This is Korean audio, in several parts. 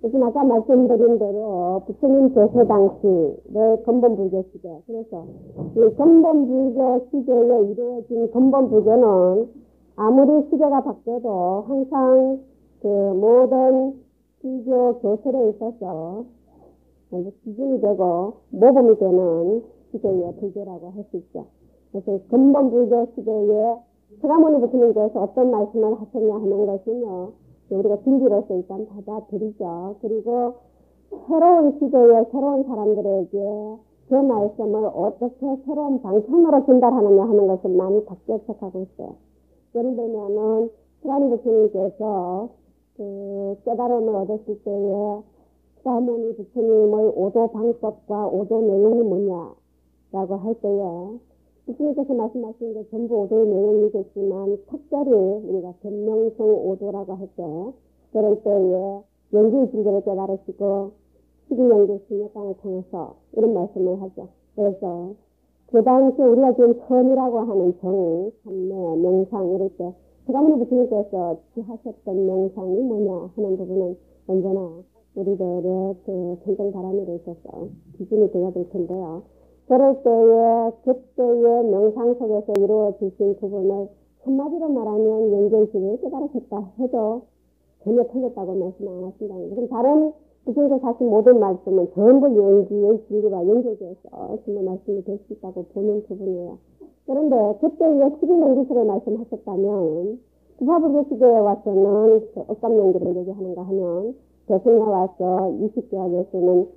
지금 아까 말씀드린 대로 부처님 제세 당시의 근본불교 시대. 그래서 이 근본불교 시대에 이루어진 근본불교는 아무리 시대가 바뀌어도 항상 그 모든 불교 교설에 있어서 기준이 되고 모범이 되는 시대의 불교라고 할 수 있죠. 그래서 근본불교 시대에 서가모니 부처님께서 어떤 말씀을 하셨냐 하는 것은요, 우리가 진지로서 일단 받아들이죠. 그리고 새로운 시대에 새로운 사람들에게 그 말씀을 어떻게 새로운 방편으로 전달하느냐 하는 것을 많이 박격책하고 있어요. 예를 들면은 서가모니 부처님께서 그 깨달음을 얻었을 때에 서가모니 부처님의 오도 방법과 오도 내용이 뭐냐라고 할 때에 부처님께서 말씀하신 게 전부 오도의 내용이겠지만 특별히 우리가 견명성 오도라고 할 때 그럴 때에 연기의 진리를 깨달으시고 십이연기 신약강을 통해서 이런 말씀을 하죠. 그래서 그 당시에 우리가 지금 선이라고 하는 정, 삼매, 명상 이럴 때 서가모니 부처님께서 하셨던 명상이 뭐냐 하는 부분은 언제나 우리들의 그 생정 바람에 있어서 기준이 되어야 될 텐데요. 그럴 때에 그때의 명상 속에서 이루어지신 부분을 한마디로 말하면 연결지를 깨달으셨다 해도 전혀 틀렸다고 말씀 안 하신다는 거예요. 그럼 다른 부처님께서 하신 모든 말씀은 전부 연기의 진리와 연결되어서 정말 말씀이 될 수 있다고 보는 부분이에요. 그런데 그때의 12연기설을 말씀하셨다면 부파불교 시대에 와서는 억감연기를 얘기하는가 하면 대승에 와서 20개학에서는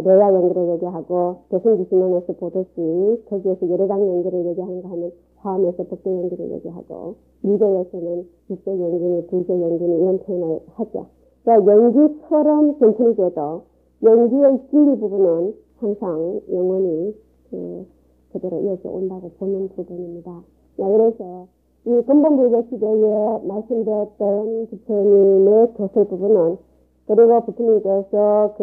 레야 연기를 얘기하고 대승기신론에서 보듯이 거기에서 여러강 연기를 얘기하는가 하면 화엄에서 법계 연기를 얘기하고 미도에서는 육계 연기니 불계 연기니 이런 표현을 하죠. 그러니까 연기처럼 전천이 돼도 연기의 진리 부분은 항상 영원히 그대로 이어져 온다고 보는 부분입니다. 그래서 이 근본불교 시대에 말씀드렸던 부처님의 교설 부분은 그리고 부처님께서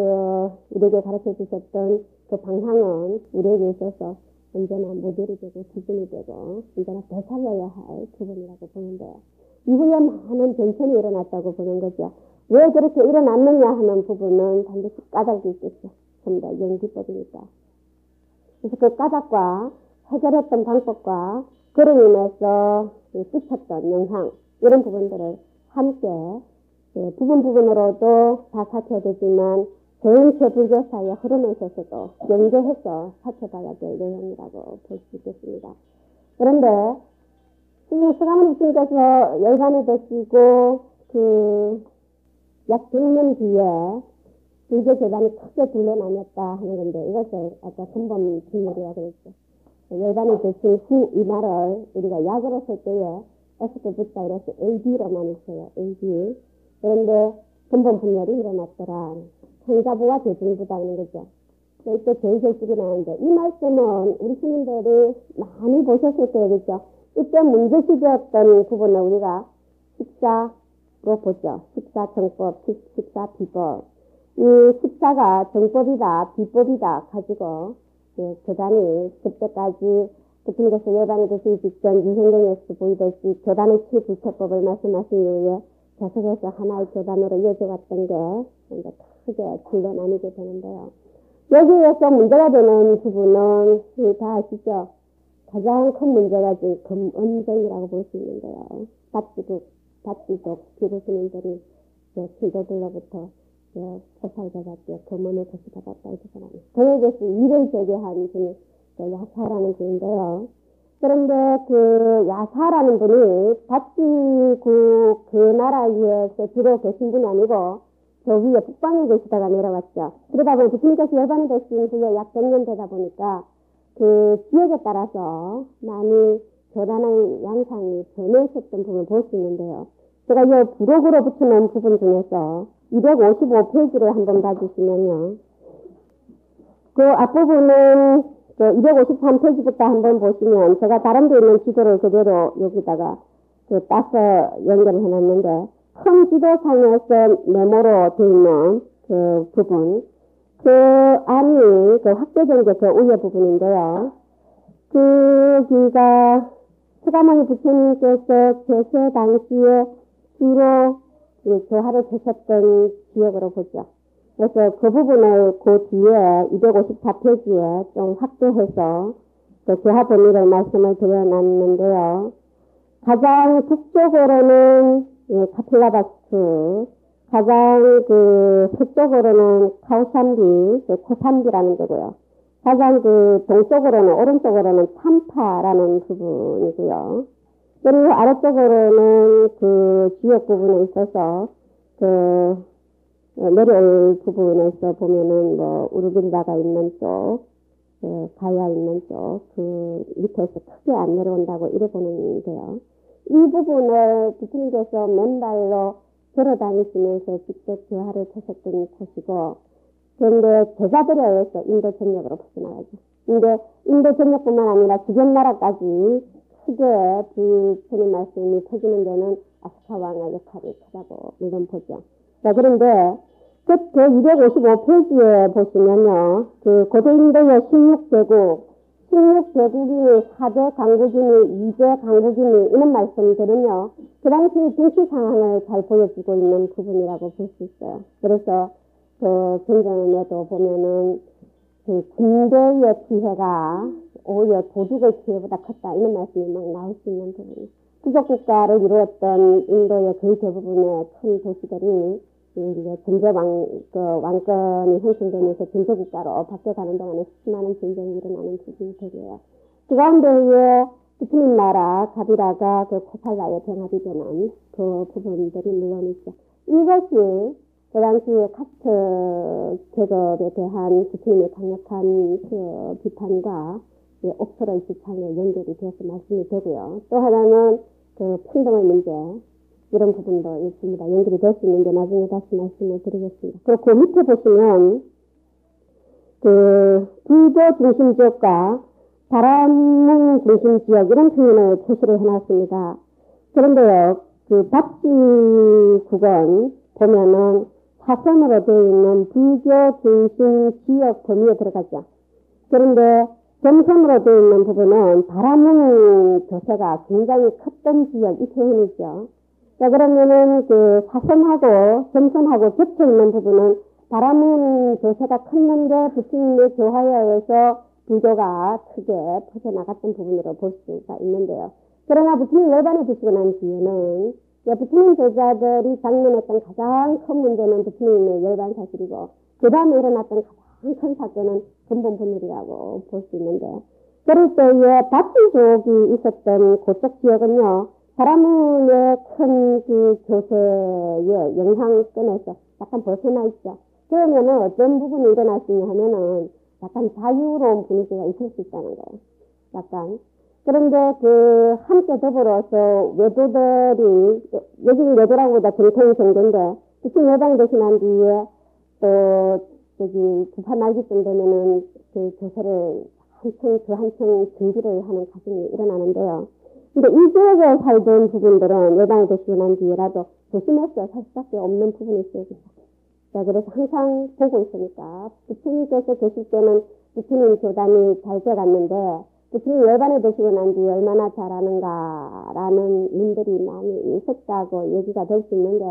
우리에게 가르쳐 주셨던 그 방향은 우리에게 있어서 언제나 모델이 되고 기준이 되고 언제나 되살려야 할 부분이라고 보는데요. 이후에 많은 변천이 일어났다고 보는 거죠. 왜 그렇게 일어났느냐 하는 부분은 반드시 까닭이 있겠죠. 전부 다 연기법이니까. 그래서 그 까닭과 해결했던 방법과 그로 인해서 끼쳤던 영향 이런 부분들을 함께 부분으로도 다 살펴되지만 전체 불교사의 흐름에 있어서도 연계해서 살펴봐야 될 내용이라고 볼 수 있겠습니다. 그런데 지금 서가모니 부처님께서 열반에 되시고 약 100년 뒤에 불교 재단이 크게 둘러 나뉘었다 하는 건데 이것을 아까 근본 비밀이라고 그랬죠. 열반에 되신 후 이 말을 우리가 약으로 쓸 때에 에스크 붙다 이래서 AD로 나눴어요. AD. 그런데 근본 분열이 일어났더라. 성자부와 대중부다 하는 거죠. 이때 제일절직이 나오는데 이 말씀은 우리 스님들이 많이 보셨을 거예요. 그렇죠? 이때 문제시되었던 부분을 우리가 식사로 보죠. 식사 정법, 식사 비법. 이 식사가 정법이다, 비법이다 가지고 교단이 그때까지 부처님께서 열반에 되시기 직전 유생경에서 보이듯이 교단의 칠불체법을 말씀하신 이후에 계속해서 하나의 교단으로 이어져 왔던 게 이제 크게 둘러 나뉘게 되는데요. 여기에서 문제가 되는 부분은 다 아시죠? 가장 큰 문제가 지금 금언정이라고 볼 수 있는데요. 닷지족 기부스님들이 신도들로부터 포살받았죠. 금언을 다시 받았다 이렇게 말합니다. 그에 대해서 이를 제기한 분이 야사라는 분인데요. 그런데 야사라는 분이 닷지국 그 나라에서 주로 계신 분이 아니고 저 위에 북방에 계시다가 내려왔죠. 그러다 보니 부처님께서 열반이 되신 후에 약 100년 되다 보니까 그 지역에 따라서 많이 교단의 양상이 변했었던 부분을 볼 수 있는데요. 제가 이 부록으로 붙여놓은 부분 중에서 255페이지를 한번 봐주시면요. 그 앞부분은 253페이지부터 한번 보시면 제가 다른 데 있는 지도를 그대로 여기다가 따서 연결을 해놨는데 큰 지도상에서 메모로 되어 있는 그 부분 그 안이 확대된 게 그 위에 부분인데요. 거기가 서가모니 부처님께서 제세 당시에 주로 교화를 하셨던 지역으로 보죠. 그래서 그 부분을 그 뒤에 254페이지에 좀 확대해서 그 교화 범위를 말씀을 드려놨는데요. 가장 북쪽으로는 카필라바스, 가장 그 서쪽으로는 카오산비, 코산비라는 데고요. 가장 그 동쪽으로는, 오른쪽으로는 참파라는 부분이고요. 그리고 아래쪽으로는 그 지역 부분에 있어서 그 내려올 부분에서 보면은 뭐 우르빌라가 있는 쪽, 가야 있는 쪽, 그 밑에서 크게 안 내려온다고 이래 보는데요. 이 부분을 부처님께서 맨발로 걸어다니시면서 직접 교화를 하셨던 곳이고, 그런데 제자들에 의해서 인도 전역으로 퍼져나가죠. 근데 인도 전역뿐만 아니라 주변 나라까지 크게 부처님 말씀이 퍼지는 데는 아스카 왕의 역할이 크다고 물론 보죠. 자, 그런데 그 255페이지에 보시면요, 그 고대 인도의 16제국, 16제국이 4대 강국이니 2대 강국이니 이런 말씀들은요, 그 당시 정치 상황을 잘 보여주고 있는 부분이라고 볼 수 있어요. 그래서 그 경전에도 보면은 그 군대의 피해가 오히려 도둑의 피해보다 컸다 이런 말씀이 막 나올 수 있는 부분이에요. 부족국가를 이루었던 인도의 거의 대부분의 큰 도시들이 이제 전제 왕권이 형성되면서 전제 국가로 바뀌어가는 동안에 수많은 전쟁이 일어나는 부분이 되고요. 그 가운데에 부처님 나라 가비라가 그 코팔라에 병합이 되는 그 부분들이 물론 있죠. 이것이 그 당시에 카스트 계급에 대한 부처님의 강력한 그 비판과 옥토로의 주창에 연결이 되어서 말씀이 되고요. 또 하나는 그 평등의 문제, 이런 부분도 있습니다. 연결이 될 수 있는데 나중에 다시 말씀을 드리겠습니다. 그리고 그 밑에 보시면 그 불교 중심 지역과 바람문 중심 지역 이런 표현을 표시를 해놨습니다. 그런데요, 그 답지국은 보면은 사선으로 되어 있는 불교 중심 지역 범위에 들어가죠. 그런데 점선으로 되어 있는 부분은 바람문 교세가 굉장히 컸던 지역, 이 표현이죠. 자, 그러면은 그 사선하고 점선하고 겹쳐 있는 부분은 바람문 교세가 컸는데 부처님의 교화에 의해서 불교가 크게 퍼져나갔던 부분으로 볼 수가 있는데요. 그러나 부처님 열반에 드시고 난 뒤에는 부처님 제자들이 장면했던 가장 큰 문제는 부처님의 열반 사실이고 그 다음에 일어났던 가장 큰 사건은 근본 분열이라고 볼 수 있는데, 그럴 때에 바치족이 있었던 그쪽 지역은요, 바라문의 큰 그 교세의 영향권에서 약간 벗어나 있죠. 그러면은 어떤 부분이 일어날 수 있냐 하면은 약간 자유로운 분위기가 있을 수 있다는 거예요. 약간. 그런데 그 함께 더불어서 외도들이, 여기는 외도라고보다 정통이 정도인데, 부처님 예방이 되신 한 뒤에 또 저기 부파 말기쯤 되면은 그 교세를 한층 준비를 하는 과정이 일어나는데요. 근데 이 지역에 살던 부분들은 예방이 되시고 난 뒤에라도 조심해서 살 수밖에 없는 부분이 있어요. 자, 그래서 항상 보고 있으니까 부처님께서 계실 때는 부처님 교단이 잘 돼갔는데 부처님 열반에 되시고 난 뒤에 얼마나 잘하는가라는 문들이 많이 있었다고 얘기가 될 수 있는데,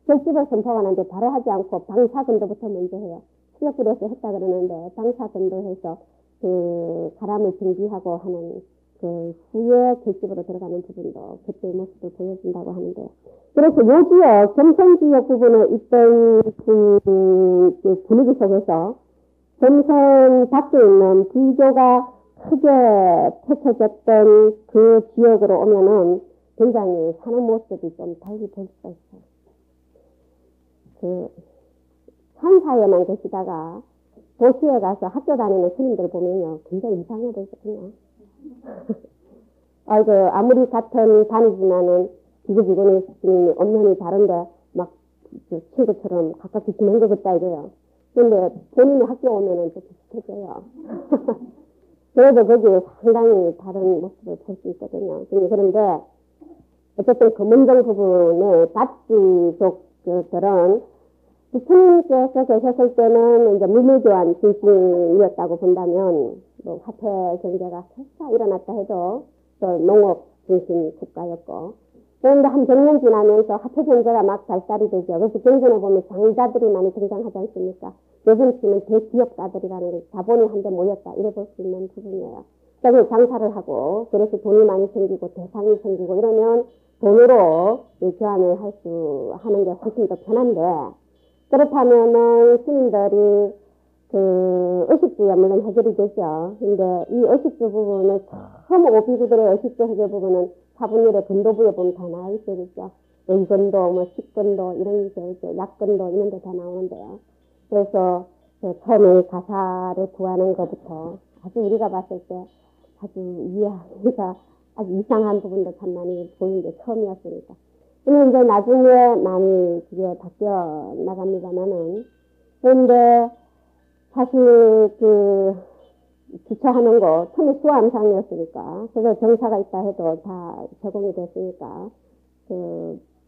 결집을 선포하는데 바로 하지 않고 방사근도부터 먼저 해요. 수력불에서 했다 그러는데 방사근도해서 그 사람을 준비하고 하는 그 후에 결집으로 들어가는 부분도 그때의 모습을 보여준다고 하는데요. 그래서 요 지역, 점선지역 부분에 있던 그 분위기 속에서 점선 밖에 있는 불교가 크게 펼쳐졌던 그 지역으로 오면은 굉장히 사는 모습이 좀 달리 볼 수가 있어요. 그 산사에만 계시다가 도시에 가서 학교 다니는 스님들 보면요, 굉장히 이상해 보이거든요. 아이고, 아무리 같은 반이지만은 비구비구니 스님이 엄연히 다른데 막 친구처럼 가깝게 지낸 것 같다 이거요. 근데 본인이 학교 오면은 좀 비슷해져요. 그래도 거기에 상당히 다른 모습을 볼 수 있거든요. 그런데 어쨌든 금은정 부분에 밭지족들은 부처님께서 계셨을 때는 이제 물밀교환 중심이었다고 본다면, 뭐 화폐 경제가 설사 일어났다 해도 또 농업 중심 국가였고, 그런데 한 100년 지나면서 화폐 경제가 막 발달이 되죠. 그래서 경전에 보면 장자들이 많이 등장하지 않습니까? 요즘 치면 대기업가들이라는 게 자본이 한데 모였다. 이래 볼 수 있는 부분이에요. 그래서 장사를 하고, 그래서 돈이 많이 생기고, 대상이 생기고, 이러면 돈으로 교환을 하는 게 훨씬 더 편한데, 그렇다면은 시민들이 의식주가 물론 해결이 되죠. 근데 이 의식주 부분을 처음 오비구들의 의식주 해결 부분은 사분율의 근도부에 보면 다 나와 있어야겠죠. 의근도, 식근도, 이런 약근도 이런 데 다 나오는데요. 그래서 처음에 가사를 구하는 것부터 아주 우리가 봤을 때 아주 이해하기가 아주 이상한 부분도 참 많이 보이는 게 처음이었으니까. 근데 이제 나중에 많이 그게 바뀌어 나갑니다만은, 그런데 사실 주차하는 거 처음에 수화암상이었으니까, 그래서 정사가 있다 해도 다 제공이 됐으니까,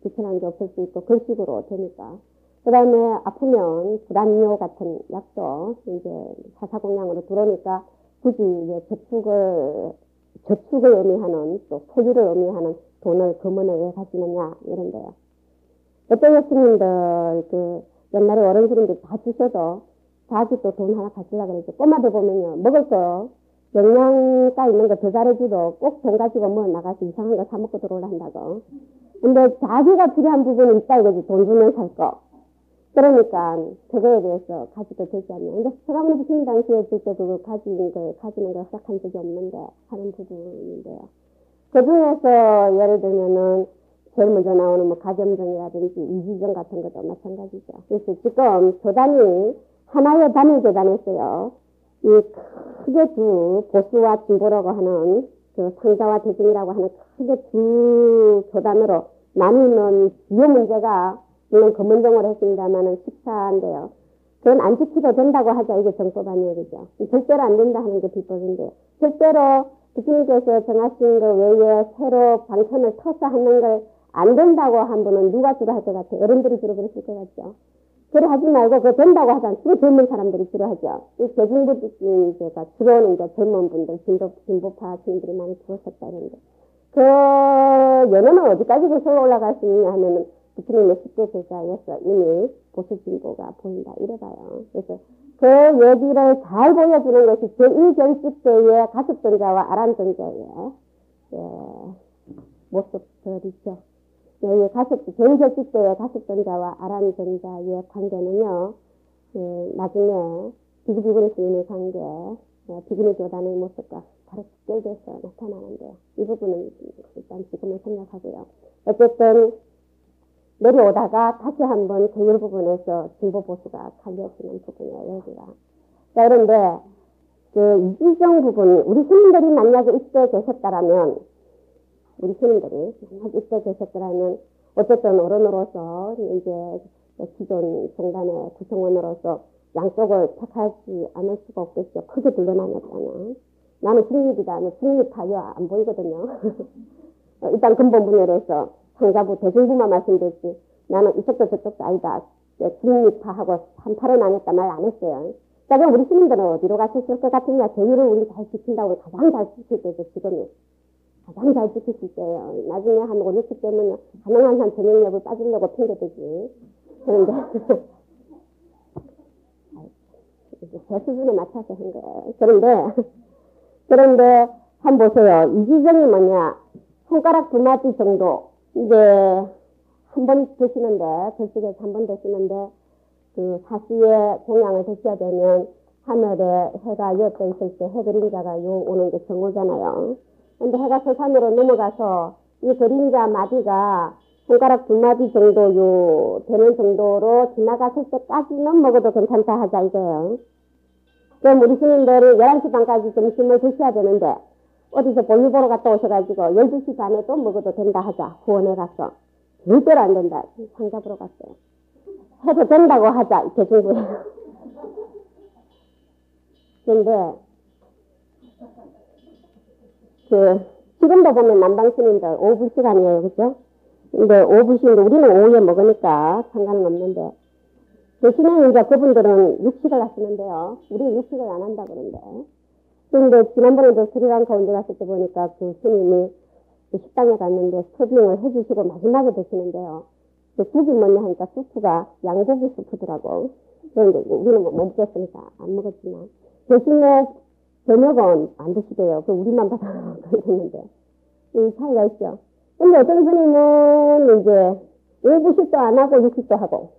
불편한 게 없을 수 있고, 그런 식으로 되니까. 그 다음에 아프면 불안료 같은 약도 이제 사사공양으로 들어오니까 굳이 이제 저축을 의미하는, 또 소유를 의미하는 돈을 금은을 왜 가지느냐, 이런데요. 어떤 예수님들, 옛날에 어른스님들 다 주셔도 자기 또 돈 하나 가지려고 그러죠. 꼬마들 보면요, 먹을 거, 영양가 있는 거 더 잘해줘도 꼭 돈 가지고 뭐 나가서 이상한 거 사먹고 들어오려 한다고. 근데 자기가 필요한 부분이 있다 이거지. 돈 주면 살 거. 그러니까 그거에 대해서 가지도 되지 않냐. 근데 서가모니 부처님 당시에 그때 그거 가지는 걸 허락한 적이 없는데 하는 부분인데요. 그 중에서 예를 들면은 제일 먼저 나오는 뭐 가점정이라든지 이지정 같은 것도 마찬가지죠. 그래서 지금 교단이 하나의 단일교단에서요. 이 크게 두 보수와 진보라고 하는 상자와 대중이라고 하는 크게 두 교단으로 나뉘는 주요 문제가 물론 검은정을 했습니다만은 14인데요. 그건 안 지키도 된다고 하자. 이게 정법 아니에요. 그죠? 절대로 안 된다 하는 게 비법인데요. 절대로 부처님께서 정하신 것 외에 새로 방편을 터서 하는 걸 안 된다고 한 분은 누가 주로 할 것 같아요? 어른들이 주로 그랬을 것 같죠? 그래 하지 말고 그거 된다고 하자. 주로 젊은 사람들이 주로 하죠. 이 대중부가 주로는 이제 젊은 분들, 진보파 주인들이 많이 들어섰다 이런데. 연애는 어디까지 서로 올라갈 수 있냐 하면은 부처님의 10대 제자에서 이미 보수 진보가 보인다 이래봐요. 그래서 그 얘기를 잘 보여주는 것이 제1결집 때의 가습전자와 아란전자의 모습들이죠. 제1결집 때의 가습전자와 아란전자의 관계는요, 나중에 비구비구니 스님의 관계, 비구니 교단의 모습과 바로 직결돼서 나타나는데요. 이 부분은 일단 지금은 생략하고요. 어쨌든 내려오다가 다시 한번 계율 부분에서 진보 보수가 갈려지는 부분이에요, 여기가. 자, 그런데 이지정 부분, 우리 스님들이 만약에 이때 계셨다라면, 어쨌든 어른으로서 이제 기존 종단의 구성원으로서 양쪽을 택하지 않을 수가 없겠죠. 크게 둘러나눴다면. 나는 중립이다. 중립하여 안 보이거든요. 일단 근본 분열에서 상자부, 대중부만 말씀드렸지. 나는 이쪽도 저쪽도 아니다. 중립파하고 한파로 나눴다 말 안 했어요. 자, 그럼 우리 시민들은 어디로 가셨을 것 같으냐? 계율을 우리 잘 지킨다고 가장 잘 지킬 때죠, 지금이. 가장 잘 지킬 수 있어요. 나중에 한 5, 60 되면 가능한 한 전형력을 빠지려고 핑계대지. 그런데, 제 수준에 맞춰서 한 거예요. 그런데, 한번 보세요. 이지정이 뭐냐? 손가락 2마디 정도. 이제, 한 번 드시는데, 절식에서 한 번 드시는데, 사시에 공양을 드셔야 되면, 하늘에 해가 여떠 있을 때 해 그림자가 오는 게 정오잖아요. 근데 해가 서산으로 넘어가서 이 그림자 마디가 손가락 2마디 정도 되는 정도로 지나갔을 때까지는 먹어도 괜찮다 하자 이거예요. 그럼 우리 스님들이 11시 반까지 점심을 드셔야 되는데 어디서 볼일 보러 갔다 오셔가지고 12시 반에 또 먹어도 된다 하자. 후원에 가서. 절대로 안 된다. 상자 보러 갔어요. 해도 된다고 하자. 대중부에. 그런데 지금도 보면 남방스님들 오후 시간이에요. 그죠? 근데 오후 시간인데 우리는 오후에 먹으니까 상관은 없는데 대신에 이제 그분들은 육식을 하시는데요. 우리는 육식을 안 한다 그러는데. 근데 지난번에 스리랑카 온데 갔을 때 보니까 그 스님이 그 식당에 갔는데 서빙을 해주시고 마지막에 드시는데요. 그 국이 뭐냐 하니까 수프가 양고기 수프더라고. 그런데 우리는 못 먹겠으니까 안 먹었지만. 대신에 저녁은 안 드시대요. 그 우리만 받아서 그랬는데. 이 차이가 있죠. 근데 어떤 스님은 이제 5부식도 안 하고 6식도 하고.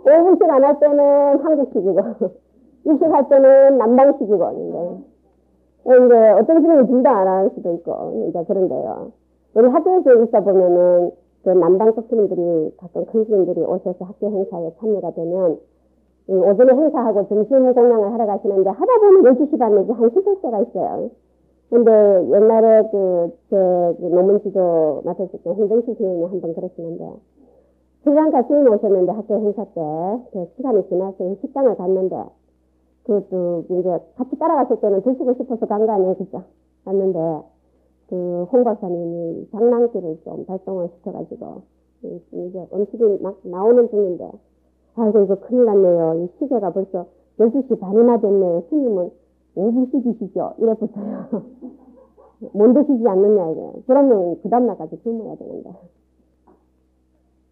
5부식 안 할 때는 한국식이고, 6식 할 때는 남방식이고, 이제 어떤 스님은 둘 다 안 할 수도 있고, 이제 그런데요. 우리 학교에서 있다 보면은, 그 남방쪽 스님들이, 가끔 큰 스님들이 오셔서 학교 행사에 참여가 되면, 오전에 행사하고 점심 공양을 하러 가시는데, 하다 보면 12시 반 내지 1시 될 때가 있어요. 근데 옛날에 제 논문지도 맡았을 때 홍정수 스님이 한 번 그러시는데, 시장가 스님 오셨는데 학교 행사 때, 그 시간이 지나서 식당을 갔는데, 그것도 이제 같이 따라갔을 때는 드시고 싶어서 간 거 아니에요, 그죠? 갔는데, 홍 박사님이 장난기를 좀 발동을 시켜가지고, 이제 음식이 막 나오는 중인데, 아이고, 이거 큰일 났네요. 이 시계가 벌써 12시 반이나 됐네요. 스님은 5부씩이시죠? 이래 붙어요. 못 드시지 않느냐, 이래. 그러면 그 다음날까지 굶어야 되는데.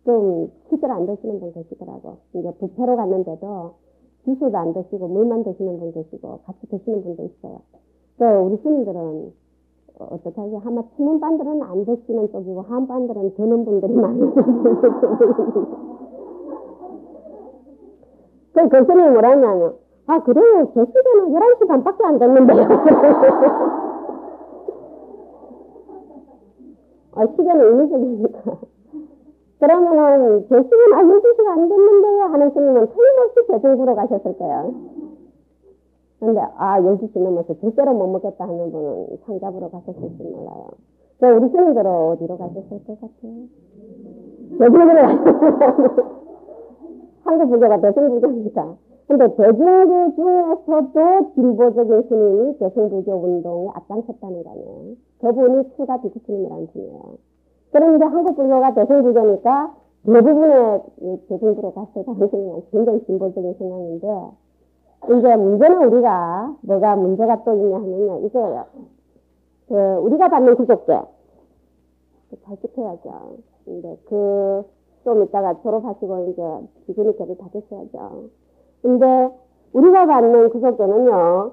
좀, 식사를 안 드시는 분 계시더라고. 이제 뷔페로 갔는데도, 주스도 안 드시고, 물만 드시는 분 계시고, 같이 드시는 분도 있어요. 우리 스님들은, 어떻게 하지? 아마 친문반들은 안 드시는 쪽이고, 한반들은 드는 분들이 많이 그 스님이 뭐라 했냐면, 아, 그래요. 제 시계는 11시 반밖에 안 됐는데요. 시계는 인위적이니까. 그러면은, 제 시계는 12시가 안 됐는데요. 하는 스님은 틀림없이 대중부로 가셨을 거예요. 근데, 12시 넘어서 절대로 못 먹겠다 하는 분은 상잡으로 가셨을지 몰라요. 우리 스님들은 어디로 가셨을 것 같아요? 대중부로 가셨어요. 한국 불교가 대승불교입니다. 근데 대중부 중에서도 진보적인 스님이 대승불교 운동에 앞장섰다는 거예요. 그분이 추가 비구 스님이라는 분이에요. 그런데 한국 불교가 대승불교니까 대부분의 대승부로 갔을 가능성이 굉장히 진보적인 성향인데, 이제 문제는 우리가, 뭐가 문제가 또 있냐 하면요, 이거예요. 우리가 받는 구속제. 잘 지켜야죠. 근데 좀 이따가 졸업하시고 이제 비구니께를 받으셔야죠. 근데 우리가 받는 구속제는요,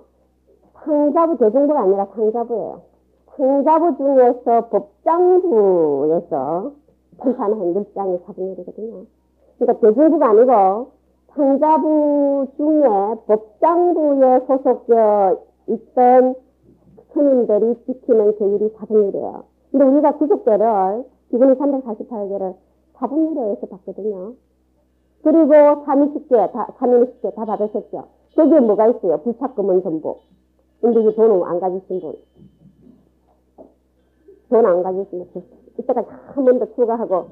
상자부 대중부가 아니라 상자부예요. 상자부 중에서 법장부에서 판판한 10장이 4분의 1이거든요. 그러니까 대중부가 아니고 상자부 중에 법장부에 소속되어 있던 스님들이 지키는 계율이 4분의 1이에요. 근데 우리가 구속제를 비구니 348개를 4분의 1에서 받거든요. 그리고 320개 다 받으셨죠. 거기에 뭐가 있어요? 불착금은 전부. 근데 이 돈은 안 가지신 분. 돈 안 가지신 분. 이때까지 한 번 더 추가하고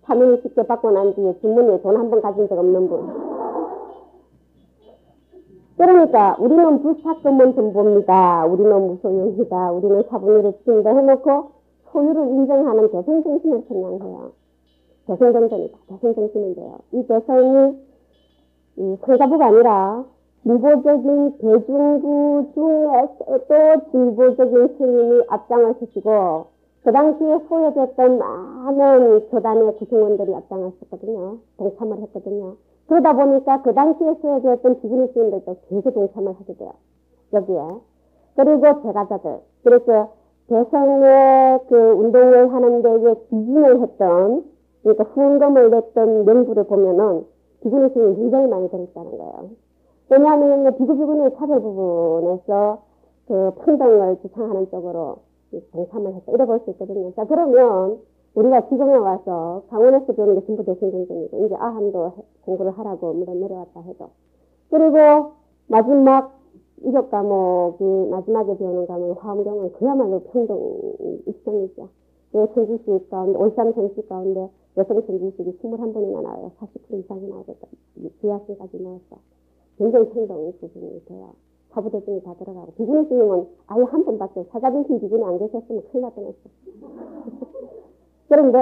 320개 받고 난 뒤에 주머니에 돈 한 번 가진 적 없는 분. 그러니까 우리는 불착금은 전부입니다. 우리는 무소유입니다. 우리는 4분의 1을 지킨다 해놓고 소유를 인정하는 대승정신을 선양해요. 대승정신이다. 대승정신인데요. 이 대성이 상자부가 아니라 진보적인 대중부 중에서도 진보적인 스님이 앞장을 서시고 그 당시에 소외됐던 많은 교단의 구성원들이 앞장을 섰거든요. 동참을 했거든요. 그러다 보니까 그 당시에 소외되었던 비구니 스님들도 계속 동참을 하게 돼요. 여기에. 그리고 제가자들. 그래서 대성의 운동을 하는 데에 기진을 했던, 그러니까 후원금을 냈던 명부를 보면은 비구니 스님이 굉장히 많이 들어있다는 거예요. 왜냐하면 비구비구니의 차별 부분에서 평등을 주창하는 쪽으로 동참을 했다. 이래 볼 수 있거든요. 자, 그러면 우리가 지금에 와서 강원에서 배우는 게 전부 대승정신이고, 이제 아함도 공부를 하라고 물론 내려왔다 해도. 그리고 마지막 이적 과목이 마지막에 배우는 과목 화엄경은 그야말로 평등 입성이죠. 천지식 가운데, 53천지식 가운데 여성 천지식이 21번이나 나와요. 40% 이상이 나오거든. 비하승까지 넣었어. 굉장히 평등 부분이 돼요. 사부대중이 다 들어가고. 비구니 스님은 아예 한 번밖에, 사자빈신 비구니 안 계셨으면 큰일 날 뻔했어. 그런데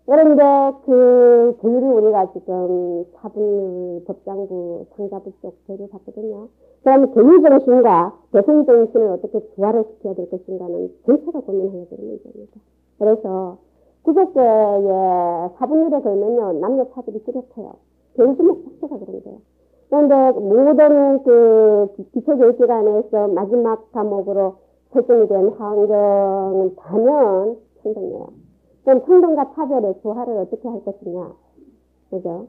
그런데 그 교율이 우리가 지금 사분율 법장부 상자부 쪽 교육을 받거든요. 그럼 개인정신과 대성정신을 어떻게 조화를 시켜야 될 것인가는 전체가 고민해야 되는 문제입니다. 그래서 구속계의 사분율에 걸면요, 남녀 차별이 뚜렷해요. 교육수목 자체가 그런 거예요. 그런데 모든 그 기초교육기관에서 마지막 과목으로 설정이 된 환경은 단연 평등이에요. 그럼 평등과 차별의 조화를 어떻게 할 것이냐. 그죠?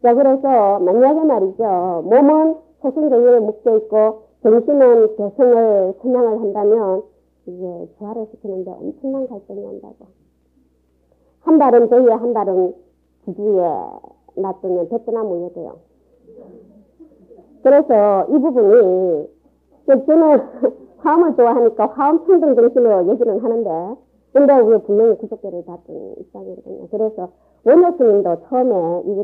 자, 그래서 만약에 말이죠. 몸은 소승정신에 묶여있고 정신은 개성을 선양을 한다면 이게 조화를 시키는데 엄청난 갈등이 온다고. 한 발은 저희에 한 발은 기주에 놔두면 베트남 모여져요. 그래서 이 부분이 저는 화음을 좋아하니까 화음 평등 정신으로 얘기는 하는데 근데 우리가 분명히 구속계를 받은 입장이거든요. 그래서 원효 스님도 처음에 이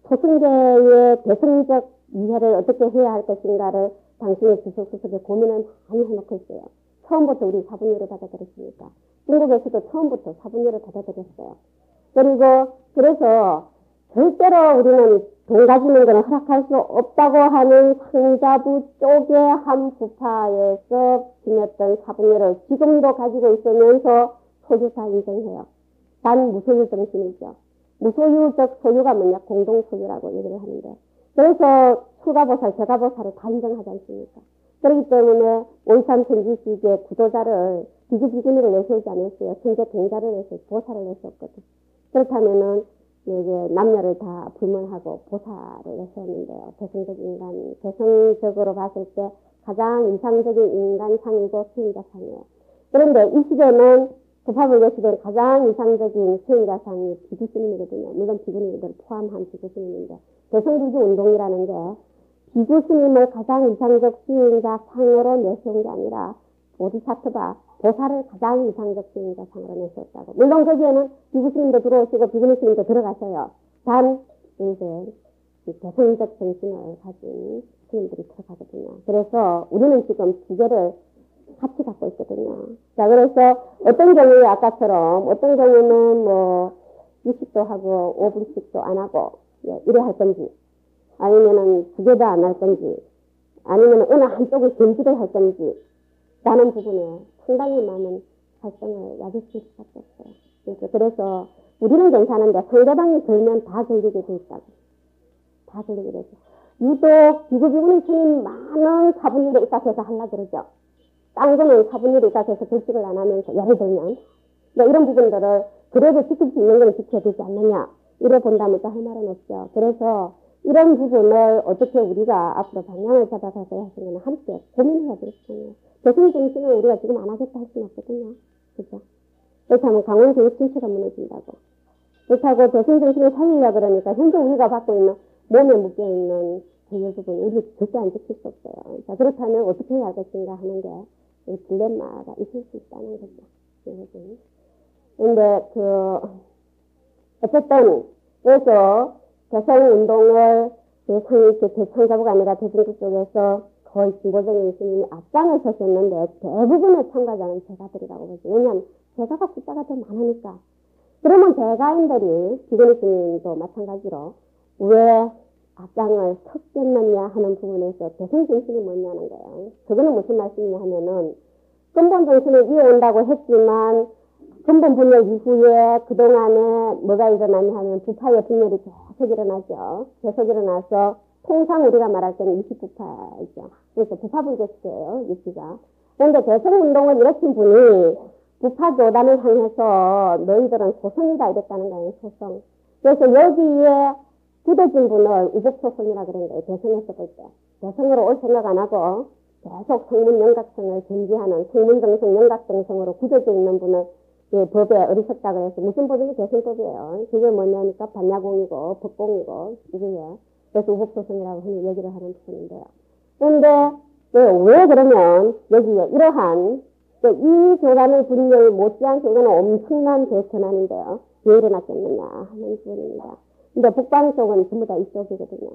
소승계의 대성적 이해를 어떻게 해야 할 것인가를 당신의 주석수석에 고민을 많이 해놓고 있어요. 처음부터 우리 사분율을 받아들였으니까. 중국에서도 처음부터 사분율을 받아들였어요. 그리고 그래서 절대로 우리는 돈 가지는 건 허락할 수 없다고 하는 상자부 쪽의 한 부파에서 지녔던 사분율을 지금도 가지고 있으면서 소유사 인정해요. 단 무소유 정신이죠. 무소유적 소유가 뭐냐? 공동소유라고 얘기를 하는데. 그래서 출가보살, 제가보살을 다 인정하지 않습니까? 그렇기 때문에 원산천지식의 구도자를 비구비구니를 내세우지 않았어요. 현재 동자를 내세우고 보살을 내세웠거든. 그렇다면은 이게 남녀를 다 불문하고 보살을 내세웠는데요. 대성적 인간, 대성적으로 봤을 때 가장 이상적인 인간상이고 수행자상이에요. 그런데 이 시대는 부파불교 시대는 가장 이상적인 수행자상이 비구스님이거든요. 물론 비구님들 포함한 비구스님인데 대성불교 운동이라는 게 비구스님을 가장 이상적 수행자상으로 내세운 게 아니라 보디사트바 보살을 가장 이상적 수행자상으로 내세웠다고. 물론 거기에는 비구스님도 들어오시고 비구니스님도 들어가셔요. 단 이제 대성적 정신을 가진 스님들이 들어가거든요. 그래서 우리는 지금 두 개를 같이 갖고 있거든요. 자, 그래서 어떤 경우에 아까처럼 어떤 경우는 뭐 육식도 하고 5분씩도 안 하고 이래 할 건지 아니면은 두 개 다 안 할 건지 아니면 어느 한쪽을 견지를 할 건지 라는 부분에 상당히 많은 갈등을 야기칠 수밖에 없어요. 그래서 우리는 괜찮은데 상대방이 걸면 다 걸리게 돼 있다고. 다 걸리게 되죠. 유독 비구비구니 스님 많은 사분율에 입각해서 하려고 그러죠. 딴 거는 사분율에 입각해서 결직을 안 하면서 예를 들면 이런 부분들을 그래도 지킬 수 있는 건 지켜야 되지 않느냐 이래 본다면 또 할 말은 없죠. 그래서 이런 부분을 어떻게 우리가 앞으로 방향을 잡아가서 하시면 함께 고민해야 되겠군요. 대승정신을 우리가 지금 안 하겠다 할 수는 없거든요. 그죠? 그렇다면 강원교육진체가 무너진다고. 그렇다고 대승정신을 살리려고 그러니까 현재 우리가 받고 있는 몸에 묶여있는 그 부분 우리 절대 안 지킬 수 없어요. 자, 그렇다면 어떻게 해야 할 것인가 하는 게 딜레마가 있을 수 있다는 거죠. 근데 어쨌든 그래서 대성운동을 대청자부가 아니라 대중국 쪽에서 거의 진보적인 스님이 앞장을 서셨는데 대부분의 참가자는 제가들이라고 보죠. 왜냐하면 제가가 숫자가 더 많으니까. 그러면 제가인들이 비구니 스님도 마찬가지로 왜 앞장을 섰겠느냐 하는 부분에서 대성정신이 뭐냐는 거예요. 그거는 무슨 말씀이냐 하면은 근본정신을 이어온다고 했지만 근본 분열 이후에 그동안에 뭐가 일어나냐 하면 부파의 분열이 계속 일어나죠. 계속 일어나서 통상 우리가 말할 때는 29파이죠. 그래서 부파불교 시대예요. 유치가. 그런데 대성운동을 일으킨 분이 부파교단을 향해서 너희들은 소성이다 이랬다는 거예요. 소성. 그래서 여기에 굳어진 분을 우복소성이라 그런 거예요. 대성에서 볼 때. 대성으로 올 생각 안 하고 계속 성문 영각성을 견지하는 성문정성 영각정성으로 굳어져 있는 분을 법에 어리석다 그래서 무슨 법이냐 대성법이에요. 그게 뭐냐니까 반야공이고 법공이고 이게 그래서 우복소성이라고 흔히 얘기를 하는 부분인데요. 그런데 왜 그러면 여기에 이러한 이 교단의 분열 못지않게 이거는 엄청난 대전환인데요. 왜 일어났겠느냐 하는 부분입니다. 근데 북방 쪽은 전부 다 이쪽이거든요.